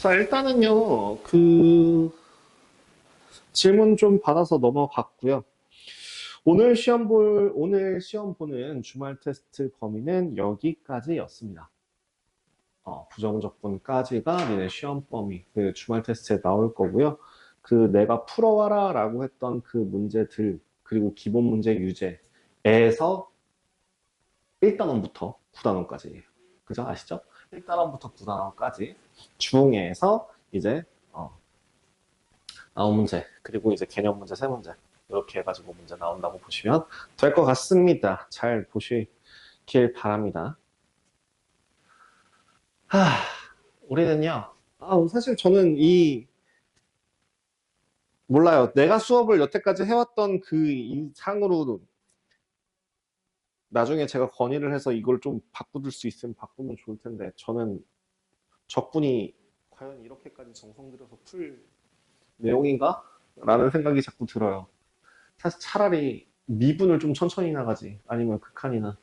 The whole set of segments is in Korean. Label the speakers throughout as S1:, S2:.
S1: 자, 일단은요, 질문 좀 받아서 넘어갔고요. 오늘 시험 보는 주말 테스트 범위는 여기까지였습니다. 부정적분까지가 니네 시험 범위, 그 주말 테스트에 나올 거고요. 내가 풀어와라 라고 했던 그 문제들, 그리고 기본 문제 유제에서 1단원부터 9단원까지예요. 그죠? 아시죠? 1단원부터 9단원까지 중에서 이제 나온 문제, 그리고 이제 개념 문제 3문제 이렇게 해가지고 문제 나온다고 보시면 될 것 같습니다. 잘 보시길 바랍니다. 우리는요, 사실 저는 몰라요. 내가 수업을 여태까지 해왔던 이 상으로 나중에 제가 건의를 해서 이걸 좀 바꾸들 수 있으면 바꾸면 좋을 텐데, 저는 적분이 과연 이렇게까지 정성 들여서 풀 내용인가? 라는 생각이 자꾸 들어요. 사실 차라리 미분을 좀 천천히 나가지, 아니면 극한이나.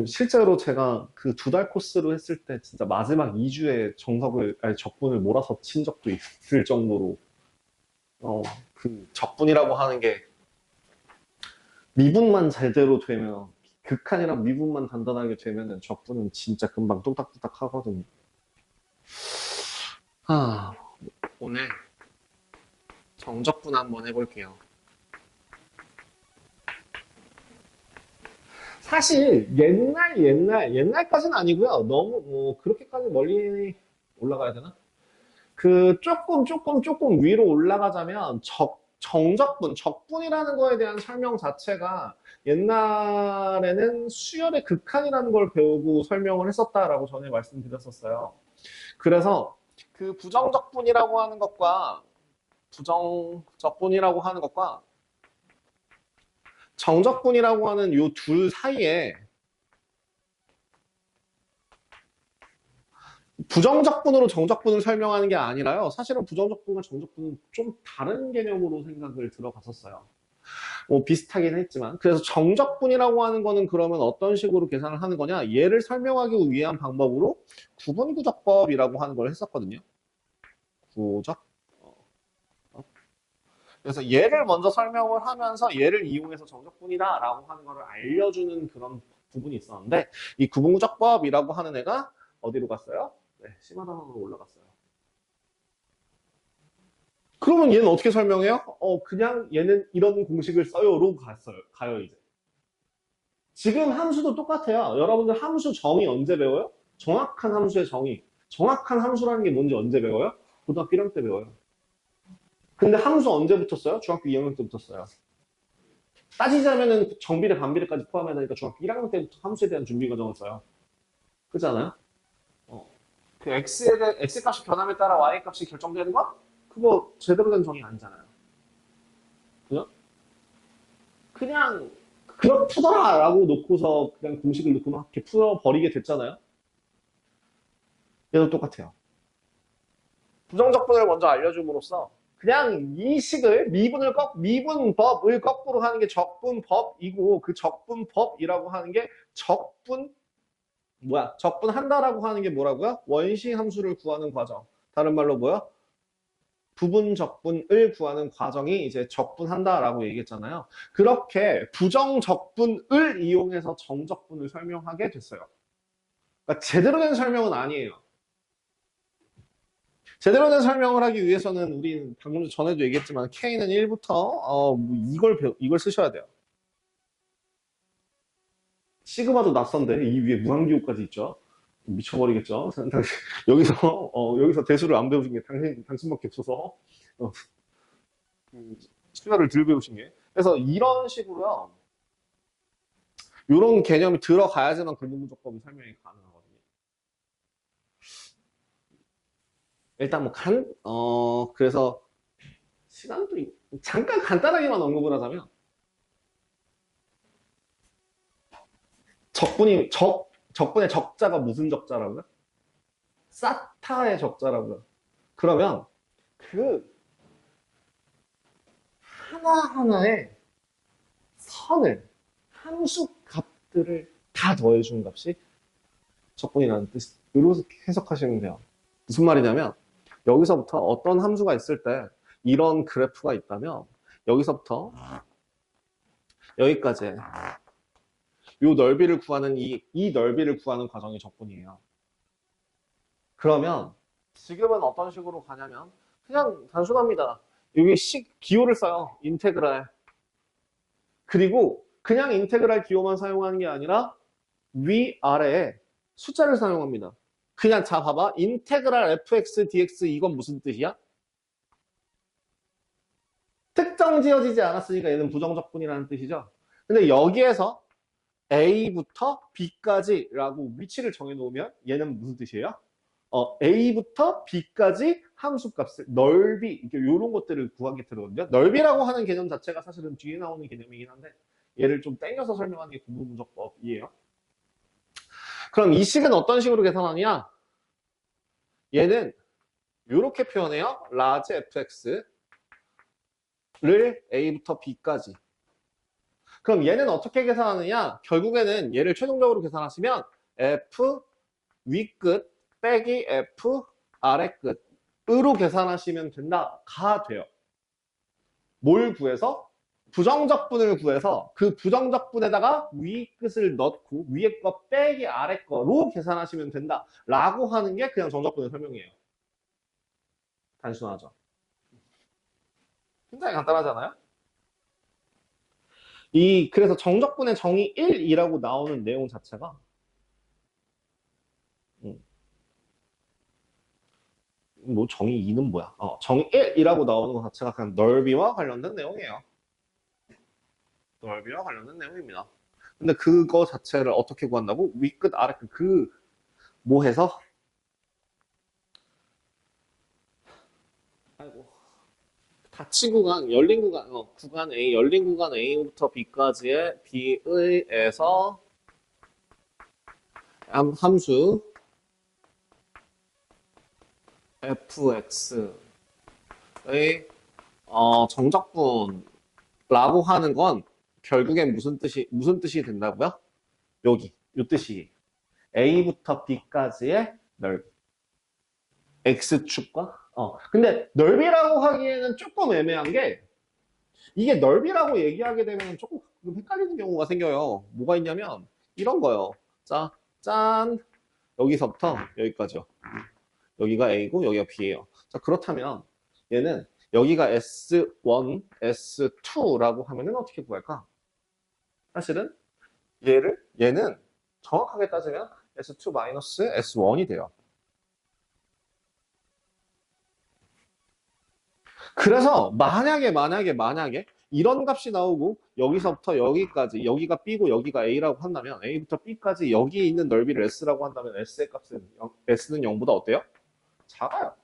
S1: 실제로 제가 그 2달 코스로 했을 때 진짜 마지막 2주에 적분을 몰아서 친 적도 있을 정도로, 적분이라고 하는 게 미분만 제대로 되면, 극한이랑 미분만 단단하게 되면은 적분은 진짜 금방 뚝딱뚝딱 하거든요. 오늘 정적분 한번 해볼게요. 사실 옛날까지는 아니고요. 너무 그렇게까지 멀리 올라가야 되나? 조금 위로 올라가자면 적분이라는 거에 대한 설명 자체가 옛날에는 수열의 극한이라는 걸 배우고 설명을 했었다라고 전에 말씀드렸었어요. 그래서 그 부정적분이라고 하는 것과 부정적분이라고 하는 것과 정적분이라고 하는 요 둘 사이에 부정적분으로 정적분을 설명하는 게 아니라요. 사실은 부정적분과 정적분은 좀 다른 개념으로 생각을 들어갔었어요. 비슷하긴 했지만. 그래서 정적분이라고 하는 거는 그러면 어떤 식으로 계산을 하는 거냐? 얘를 설명하기 위한 방법으로 구분구적법이라고 하는 걸 했었거든요. 구적. 그래서 얘를 먼저 설명을 하면서 얘를 이용해서 정적분이다라고 하는 거를 알려주는 그런 부분이 있었는데 이 구분구적법이라고 하는 애가 어디로 갔어요? 네, 심화단원으로 올라갔어요. 그러면 얘는 어떻게 설명해요? 그냥 얘는 이런 공식을 써요로 가요, 이제. 지금 함수도 똑같아요. 여러분들 함수 정의 언제 배워요? 정확한 함수의 정의. 정확한 함수라는 게 뭔지 언제 배워요? 고등학교 1학년 때 배워요. 근데 함수 언제 붙었어요? 중학교 2학년 때 붙었어요. 따지자면은 정비례, 반비례까지 포함해야 되니까 중학교 1학년 때부터 함수에 대한 준비 과정을 써요. 그렇지 않아요? X 값이 변함에 따라 Y 값이 결정되는 거? 그거 제대로 된 정의 아니잖아요. 그죠? 그냥 그렇 푸더라라고 놓고서 그냥 공식을 놓고 막 이렇게 풀어버리게 됐잖아요. 얘도 똑같아요. 부정적분을 먼저 알려줌으로써 그냥 이 식을 미분법을 거꾸로 하는 게 적분법이고 그 적분법이라고 하는 게 적분한다라고 하는 게 뭐라고요? 원시 함수를 구하는 과정. 다른 말로 뭐야? 부분 적분을 구하는 과정이 이제 적분한다라고 얘기했잖아요. 그렇게 부정 적분을 이용해서 정적분을 설명하게 됐어요. 그러니까 제대로 된 설명은 아니에요. 제대로 된 설명을 하기 위해서는 우리 방금 전에도 얘기했지만 K는 1부터 이걸 쓰셔야 돼요. 시그마도 낯선데 이 위에 무한기호까지 있죠. 미쳐버리겠죠. 여기서 대수를 안 배우신 게 당신밖에 없어서 수열을 덜 배우신 게. 그래서 이런 식으로요. 이런 개념이 들어가야지만 근본무조건 설명이 가능하거든요. 일단 그래서 시간도 잠깐 간단하게만 언급을 하자면 적분의 적자가 무슨 적자라고요? 사타의 적자라고요. 그러면 그 하나하나의 함수 값들을 다 더해준 값이 적분이라는 뜻으로 해석하시면 돼요. 무슨 말이냐면 여기서부터 어떤 함수가 있을 때 이런 그래프가 있다면 여기서부터 여기까지 이 넓이를 구하는 이 넓이를 구하는 과정이 적분이에요. 그러면 지금은 어떤 식으로 가냐면 그냥 단순합니다. 여기 기호를 써요. 인테그랄. 그리고 그냥 인테그랄 기호만 사용하는 게 아니라 위아래에 숫자를 사용합니다. 그냥 자 봐봐. 인테그랄 fx dx 이건 무슨 뜻이야? 특정 지어지지 않았으니까 얘는 부정적분이라는 뜻이죠. 근데 여기에서 A부터 B까지라고 위치를 정해놓으면 얘는 무슨 뜻이에요? A부터 B까지 함수값을 넓이 이런 것들을 구하게 되거든요. 넓이라고 하는 개념 자체가 사실은 뒤에 나오는 개념이긴 한데 얘를 좀 땡겨서 설명하는 게 공부분석법이에요. 그럼 이 식은 어떤 식으로 계산하냐? 얘는 이렇게 표현해요. 라지 fx를 A부터 B까지. 그럼 얘는 어떻게 계산하느냐? 결국에는 얘를 최종적으로 계산하시면 f 위끝 빼기 f 아래끝으로 계산하시면 된다가 돼요. 뭘 구해서? 부정적분을 구해서 그 부정적분에다가 위 끝을 넣고 위에 거 빼기 아래 거로 계산하시면 된다라고 하는 게 그냥 정적분의 설명이에요. 단순하죠. 굉장히 간단하잖아요. 그래서 정적분의 정의 1이라고 나오는 내용 자체가 뭐 정의 2는 뭐야? 정의 1이라고 나오는 것 자체가 그냥 넓이와 관련된 내용이에요. 넓이와 관련된 내용입니다. 근데 그거 자체를 어떻게 구한다고? 위끝, 아래끝 뭐 해서? 아이고. 닫힌 구간, 열린 구간, 구간 A, 열린 구간 A부터 B까지의 B의에서 함수 fx의 정적분라고 하는 건 결국엔 무슨 뜻이 된다고요? 요 뜻이 A부터 B까지의 넓이. X축과? 근데 넓이라고 하기에는 조금 애매한 게 이게 넓이라고 얘기하게 되면 조금 헷갈리는 경우가 생겨요. 뭐가 있냐면 이런 거요. 자, 짠. 여기서부터 여기까지요. 여기가 A고 여기가 B예요. 자, 그렇다면 얘는 여기가 S1, S2라고 하면은 어떻게 구할까? 사실은 얘는 정확하게 따지면 S2-S1이 돼요. 그래서 만약에 이런 값이 나오고 여기서부터 여기까지 여기가 B고 여기가 A라고 한다면 A부터 B까지 여기 있는 넓이를 S라고 한다면 S의 값은 S는 0보다 어때요? 작아요.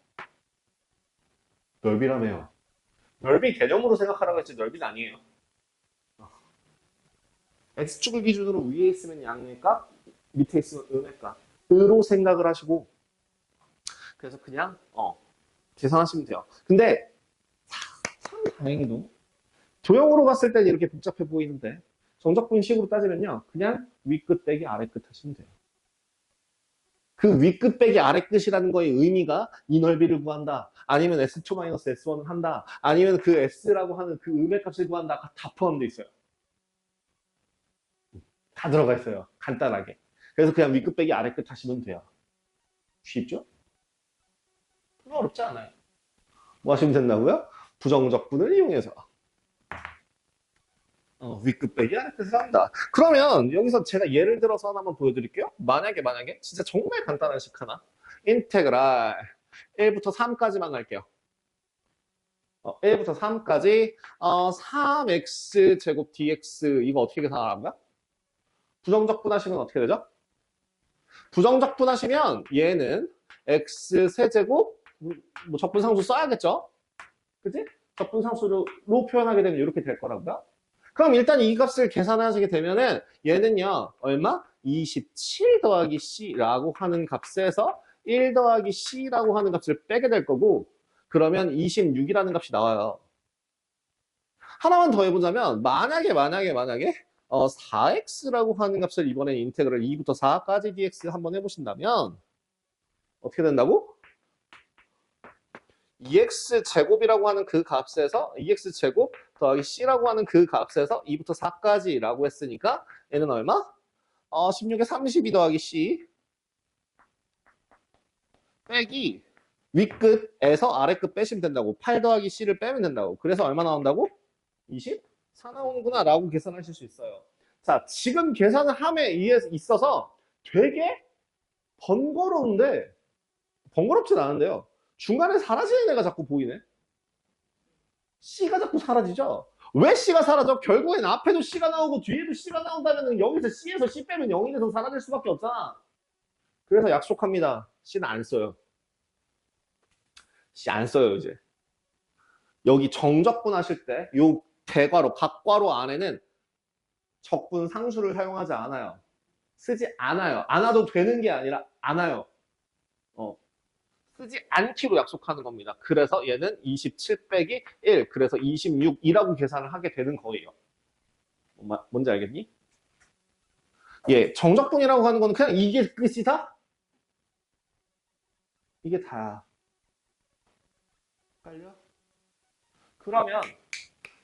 S1: 넓이라며요. 넓이 개념으로 생각하라고 했지 넓이는 아니에요. X축을 기준으로 위에 있으면 양의 값, 밑에 있으면 음의 값으로 생각을 하시고 그래서 그냥 계산하시면 돼요. 근데 참 다행히도 도형으로 봤을 때는 이렇게 복잡해 보이는데 정적분식으로 따지면요. 그냥 위끝 빼기 아래끝 하시면 돼요. 그 위끝 빼기 아래끝이라는 거의 의미가 이 넓이를 구한다. 아니면 S2-S1을 한다. 아니면 그 S라고 하는 그 음의 값을 구한다. 다 포함되어 있어요. 다 들어가 있어요. 간단하게. 그래서 그냥 위끝 빼기 아래끝 하시면 돼요. 쉽죠? 별로 어렵지 않아요. 뭐 하시면 된다고요? 부정적분을 이용해서. 위끝 빼기 아래끝을 한다. 그러면 여기서 제가 예를 들어서 하나만 보여드릴게요. 만약에 진짜 정말 간단한 식 하나. 인테그랄 1부터 3까지만 할게요. 1부터 3까지 3x 제곱 dx 이거 어떻게 계산하라고요? 부정적분 하시면 어떻게 되죠? 부정적분 하시면 얘는 x 세제곱 뭐 적분상수 써야겠죠? 그치? 적분상수로 표현하게 되면 이렇게 될 거라고요. 그럼 일단 이 값을 계산하시게 되면은 얘는요 얼마? 27 더하기 c라고 하는 값에서 1 더하기 c라고 하는 값을 빼게 될 거고 그러면 26이라는 값이 나와요. 하나만 더 해보자면 만약에 4x라고 하는 값을 이번에 인테그럴 2부터 4까지 dx 한번 해보신다면 어떻게 된다고? 2x 제곱이라고 하는 그 값에서 2x 제곱 더하기 c라고 하는 그 값에서 2부터 4까지라고 했으니까 얘는 얼마? 16에 32 더하기 c 빼기 윗끝에서 아래끝 빼시면 된다고. 8 더하기 c를 빼면 된다고. 그래서 얼마 나온다고? 24 나오는구나 라고 계산하실 수 있어요. 자, 지금 계산을 함에 있어서 되게 번거로운데 번거롭진 않은데요. 중간에 사라지는 애가 자꾸 보이네. C가 자꾸 사라지죠? 왜 C가 사라져? 결국엔 앞에도 C가 나오고 뒤에도 C가 나온다면 여기서 C에서 C 빼면 0이 돼서 사라질 수밖에 없잖아. 그래서 약속합니다. C는 안 써요. C 안 써요, 이제. 여기 정적분 하실 때, 요 대괄호, 각괄호 안에는 적분 상수를 사용하지 않아요. 쓰지 않아요. 안 와도 되는 게 아니라 안 와요. 쓰지 않기로 약속하는 겁니다. 그래서 얘는 27 빼기 1, 그래서 26이라고 계산을 하게 되는 거예요. 뭔지 알겠니? 예, 정적분이라고 하는 거는 그냥 이게 끝이다? 이게 다야. 헷갈려? 그러면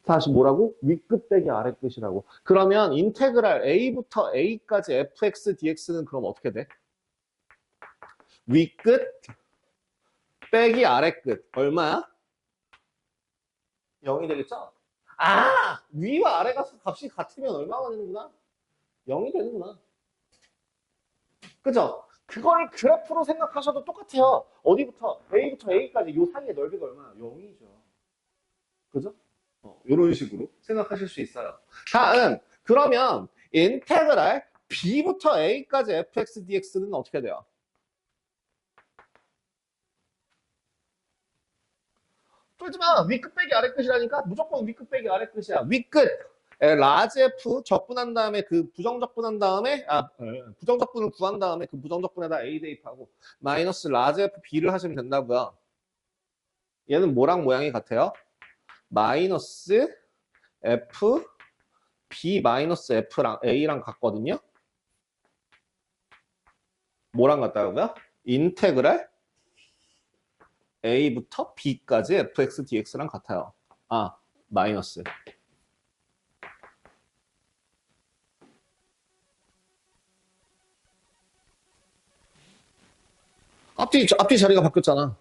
S1: 다시 뭐라고? 윗끝 빼기 아래끝이라고. 그러면 인테그랄 a부터 a까지 fx dx는 그럼 어떻게 돼? 윗끝 빼기 아래끝. 얼마야? 0이 되겠죠? 아! 위와 아래가 값이 같으면 얼마가 되는구나? 0이 되는구나. 그죠? 그걸 그래프로 생각하셔도 똑같아요. 어디부터? A부터 A까지 요 사이의 넓이가 얼마나? 0이죠. 그죠? 이런 식으로 생각하실 수 있어요. 다음, 그러면 인테그랄 B부터 A까지 fx dx는 어떻게 돼요? 쫄지마. 위끝 빼기 아래끝이라니까 무조건 위끝 빼기 아래끝이야. 위끝 라지 F 적분한 다음에 그 부정적분한 다음에 부정적분을 구한 다음에 그 부정적분에다 A 대입하고 마이너스 라지 F B를 하시면 된다고요. 얘는 뭐랑 모양이 같아요? 마이너스 F B 마이너스 F랑 A랑 같거든요. 뭐랑 같다고요? 인테그랄 A부터 B까지 fx dx랑 같아요. 마이너스. 앞뒤 자리가 바뀌었잖아.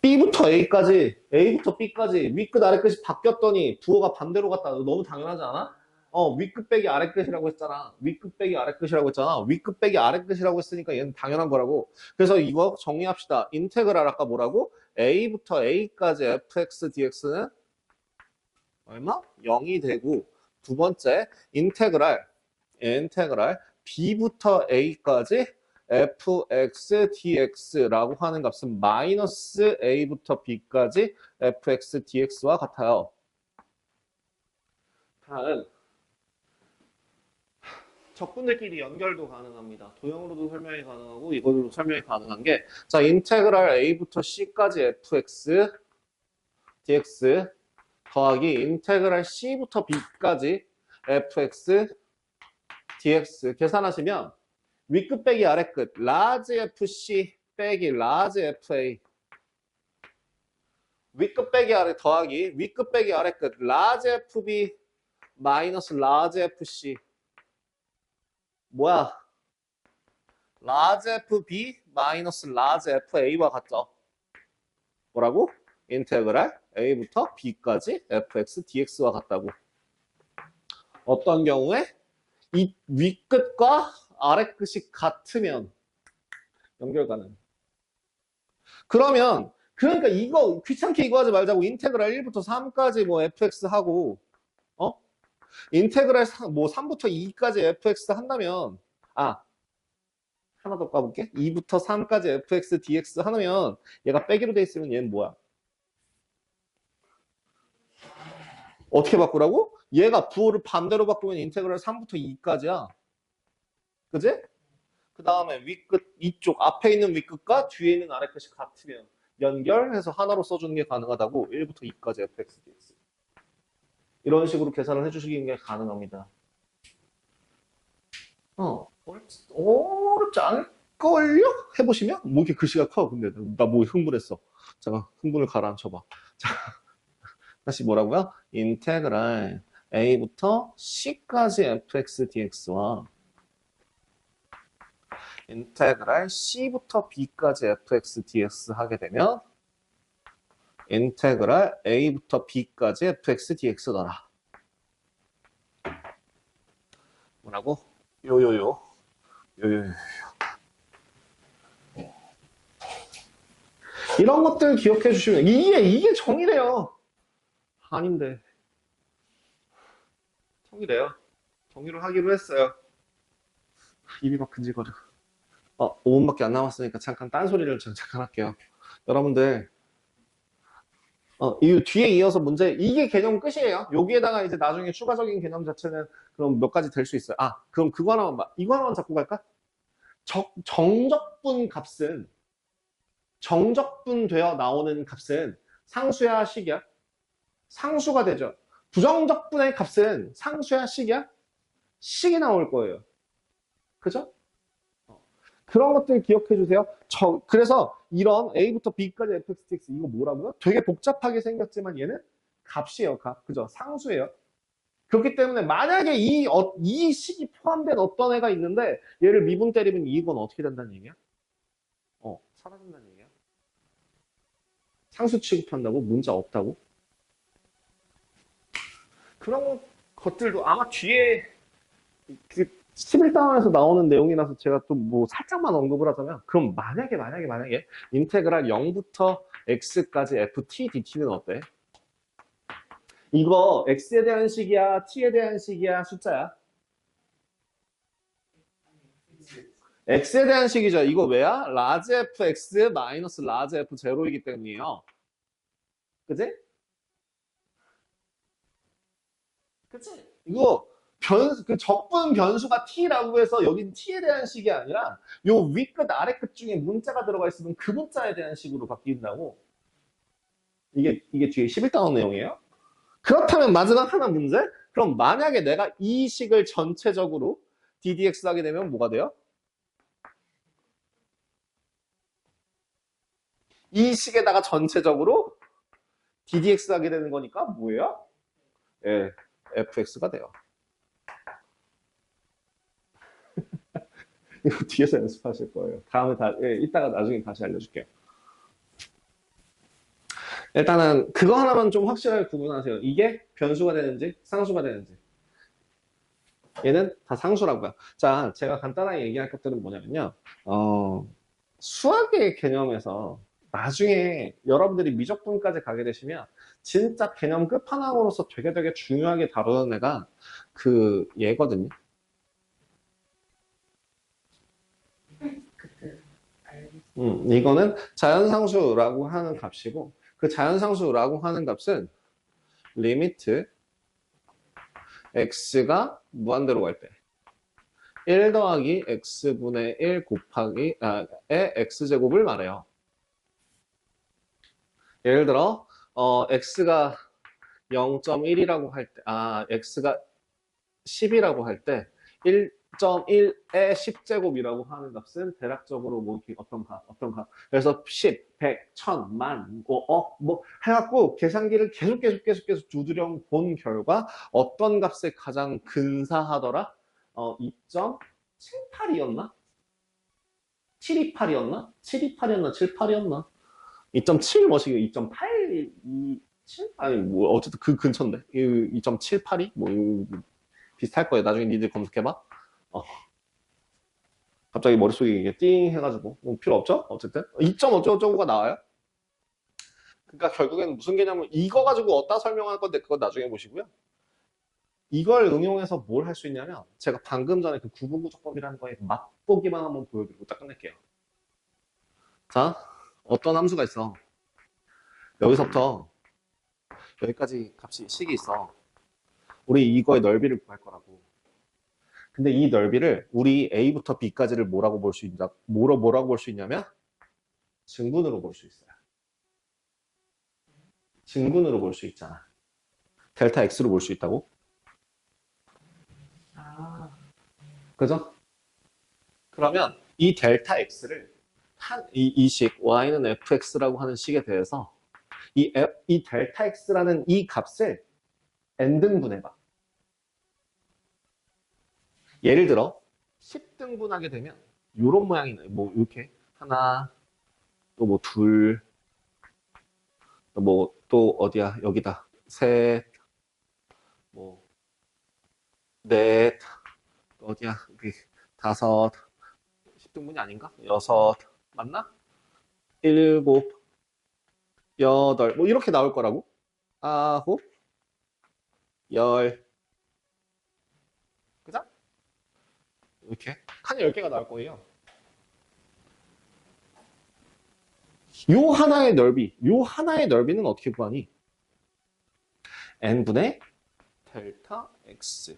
S1: B부터 A부터 B까지 윗끝 아래끝이 바뀌었더니 부호가 반대로 갔다. 너무 당연하지 않아? 윗끝 빼기 아래끝이라고 했잖아. 윗끝 빼기 아래끝이라고 했잖아. 윗끝 빼기 아래끝이라고 했으니까 얘는 당연한 거라고. 그래서 이거 정리합시다. 인테그랄 아까 뭐라고? A부터 A까지 fx dx는 얼마? 0이 되고 두 번째 인테그랄 B부터 A까지 fx dx라고 하는 값은 마이너스 A부터 B까지 fx dx와 같아요. 다음 적분들끼리 연결도 가능합니다. 도형으로도 설명이 가능하고 이걸로도 설명이 가능한 게 자, 인테그랄 A부터 C까지 fx dx 더하기 인테그랄 C부터 B까지 fx dx 계산하시면 윗끝 빼기 아래끝 라지 FC 빼기 라지 FA 윗끝 빼기 아래 더하기 윗끝 빼기 아래끝 라지 FB 마이너스 라지 FC 뭐야? 라지 FB 마이너스 라지 FA와 같죠? 뭐라고? 인테그랄 A부터 B까지 fx dx와 같다고. 어떤 경우에 이 윗끝과 아래끝이 같으면 연결 가능. 그러니까 이거 귀찮게 이거 하지 말자고 인테그랄 1부터 3까지 뭐 fx 하고 인테그랄 뭐 3부터 2까지 fx 한다면 하나 더 까볼게. 2부터 3까지 fx dx 하면 얘가 빼기로 돼 있으면 얘는 뭐야? 어떻게 바꾸라고? 얘가 부호를 반대로 바꾸면 인테그랄 3부터 2까지야. 그지? 그 다음에 윗끝 이쪽 앞에 있는 윗끝과 뒤에 있는 아래끝이 같으면 연결해서 하나로 써주는 게 가능하다고 1부터 2까지 fx dx 이런 식으로 계산을 해주시는 게 가능합니다. 어렵지 않을? 걸요? 해보시면 뭐 이렇게 글씨가 커. 근데 나 뭐 흥분했어. 잠깐 흥분을 가라앉혀봐. 자, 다시 뭐라고요? 인테그랄 a부터 c까지 fx dx와 인테그랄 c부터 b까지 fx dx 하게 되면 인테그랄 a부터 b까지 fx dx더라. 뭐라고? 요요요. 요요요. 이런 것들 기억해 주시면 이게 정의래요. 아닌데. 정의래요. 정의를 하기로 했어요. 입이 막 근질거려. 5분밖에 안 남았으니까 잠깐 딴소리를 잠깐 할게요. 여러분들, 이 뒤에 이어서 문제, 이게 개념 끝이에요. 여기에다가 이제 나중에 추가적인 개념 자체는 그럼 몇 가지 될 수 있어요. 그럼 그거 하나만, 이거 하나만 잡고 갈까? 정적분 값은, 정적분 되어 나오는 값은 상수야, 식이야? 상수가 되죠. 부정적분의 값은 상수야, 식이야? 식이 나올 거예요. 그죠? 그런 것들 기억해 주세요. 그래서 이런 A부터 B까지 fx, dx 이거 뭐라고요? 되게 복잡하게 생겼지만 얘는 값이에요, 값. 그죠? 상수예요. 그렇기 때문에 만약에 이 식이 포함된 어떤 애가 있는데 얘를 미분 때리면 이건 어떻게 된다는 얘기야? 사라진다는 얘기야? 상수 취급한다고? 문자 없다고? 그런 것들도 아마 뒤에 그 11단원에서 나오는 내용이라서 제가 또 뭐 살짝만 언급을 하자면 그럼 만약에 인테그랄 0부터 x까지 ft dt는 어때? 이거 x에 대한 식이야 t에 대한 식이야 숫자야? x에 대한 식이죠. 이거 왜야? 라지 fx 마이너스 라지 f 제로이기 때문이에요. 그지? 그치? 이거 그 적분 변수가 t라고 해서 여긴 t에 대한 식이 아니라 요 위끝 아래끝 중에 문자가 들어가 있으면 그 문자에 대한 식으로 바뀐다고. 이게 뒤에 11단원 내용이에요. 그렇다면 마지막 하나 문제? 그럼 만약에 내가 이 식을 전체적으로 ddx 하게 되면 뭐가 돼요? 이 식에다가 전체적으로 ddx 하게 되는 거니까 뭐예요? 예, fx가 돼요. 이거 뒤에서 연습하실 거예요. 다음에 이따가 나중에 다시 알려줄게요. 일단은 그거 하나만 좀 확실하게 구분하세요. 이게 변수가 되는지 상수가 되는지. 얘는 다 상수라고요. 자, 제가 간단하게 얘기할 것들은 뭐냐면요. 수학의 개념에서 나중에 여러분들이 미적분까지 가게 되시면 진짜 개념 끝판왕으로서 되게 중요하게 다루는 애가 그 얘거든요. 이거는 자연상수라고 하는 값이고 그 자연상수라고 하는 값은 리미트 x가 무한대로 갈 때 1 더하기 x분의 1 곱하기 의 x제곱을 말해요. 예를 들어 x가 0.1이라고 할 때, x가 10이라고 할 때 1.1의 10제곱이라고 하는 값은 대략적으로 뭐 어떤 값. 그래서 10, 100, 1000, 만, 뭐 해갖고 계산기를 계속 두드려 본 결과 어떤 값에 가장 근사하더라? 2.78이었나? 728이었나? 728이었나? 78이었나? 2.7 뭐시기 2.8, 7? 아니 뭐 어쨌든 그 근처인데 2.782? 뭐 비슷할 거예요. 나중에 니들 검색해봐. 갑자기 머릿속에 이게 띵 해가지고 뭐 필요 없죠? 어쨌든 2점 어쩌고저쩌고가 나와요. 그러니까 결국에는 무슨 개념은 이거 가지고 어디다 설명할 건데 그거 나중에 보시고요. 이걸 응용해서 뭘 할 수 있냐면 제가 방금 전에 그 구분구조법이라는 거에 맛보기만 한번 보여드리고 딱 끝낼게요. 자, 어떤 함수가 있어. 여기서부터 여기까지 값이 식이 있어. 우리 이거의 넓이를 구할 거라고. 근데 이 넓이를 우리 A부터 B까지를 뭐라고 볼 수 있냐면 증분으로 볼 수 있어요. 증분으로 볼 수 있잖아. 델타 X로 볼 수 있다고? 그죠? 그러면 이 델타 x를 이 식 y는 fx라고 하는 식에 대해서 이 델타 x라는 이 값을 n등분해봐. 예를 들어 10등분하게 되면 이런 모양이 나요. 뭐 이렇게 하나, 또 뭐 둘, 뭐 또 어디야 여기다 셋, 뭐 넷, 또 어디야 여기 다섯, 10등분이 아닌가? 여섯, 맞나? 일곱, 여덟, 뭐 이렇게 나올 거라고? 아홉, 열, 그죠? 이렇게 칸이 10개가 나올 거예요. 요 하나의 넓이는 어떻게 구하니? n분의 델타 x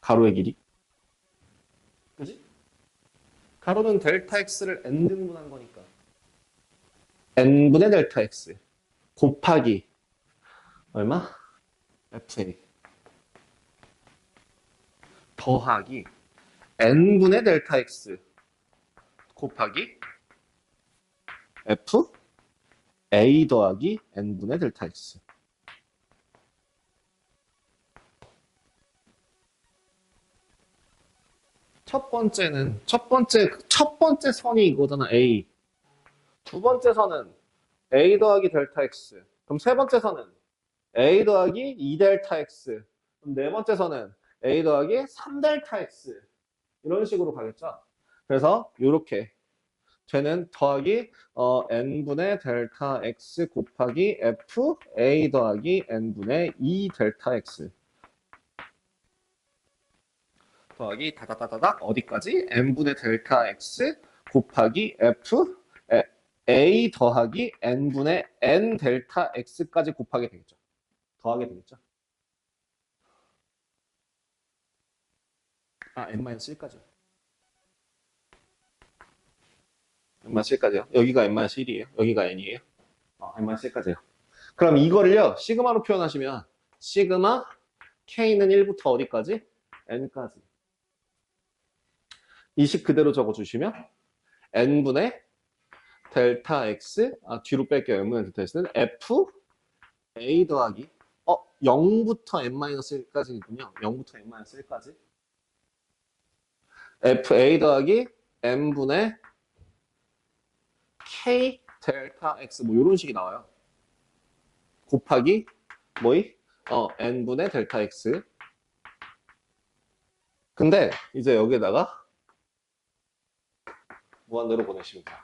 S1: 가로의 길이, 그지? 가로는 델타 x를 n등분한 거니까 n분의 델타 x 곱하기 얼마? fa 더하기 n분의 델타 x 곱하기 f a 더하기 n분의 델타 x. 첫 번째 선이 이거잖아, a. 두 번째 선은 a 더하기 델타 x. 그럼 세 번째 선은 a 더하기 2 델타 x. 그럼 네 번째 선은 a 더하기 3 델타 x. 이런 식으로 가겠죠. 그래서 이렇게 쟤는 더하기 n분의 델타 x 곱하기 f a 더하기 n분의 2 델타 x 더하기 다다다다닥 어디까지? n분의 델타 x 곱하기 f a 더하기 n분의 n 델타 x까지 곱하게 되겠죠. 더하게 되겠죠. 아, n-1까지요. n-1까지요. 여기가 n-1이에요. 여기가 n이에요. n-1까지요. 그럼 이거를요, 시그마로 표현하시면 시그마 k는 1부터 어디까지? n까지. 이 식 그대로 적어주시면 n분의 델타 x, 뒤로 뺄게요. n분의 델타 x는 f a 더하기 0부터 n-1까지군요. 0부터 n-1까지 fa 더하기 n분의 k 델타 x 뭐 이런 식이 나와요. 곱하기 뭐이? n분의 델타 x. 근데 이제 여기에다가 무한대로 보내시면 돼요.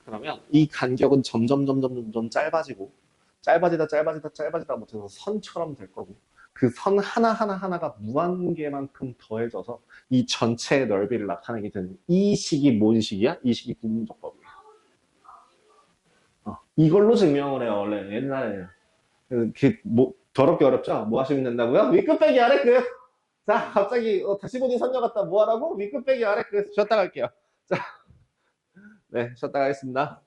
S1: 그러면 이 간격은 점점 짧아지다 못해서 선처럼 될 거고 그 선 하나가 무한계만큼 더해져서 이 전체의 넓이를 나타내게 되는 이 식이 뭔 식이야? 이 식이 부분적법이에요. 이걸로 증명을 해요, 원래 옛날에. 더럽게 어렵죠? 뭐 하시면 된다고요? 윗끝 빼기 아래 끝! 자, 갑자기 다시 보니 선녀 같다. 뭐 하라고? 윗끝 빼기 아래 끝. 쉬었다 갈게요. 자, 네, 쉬었다 가겠습니다.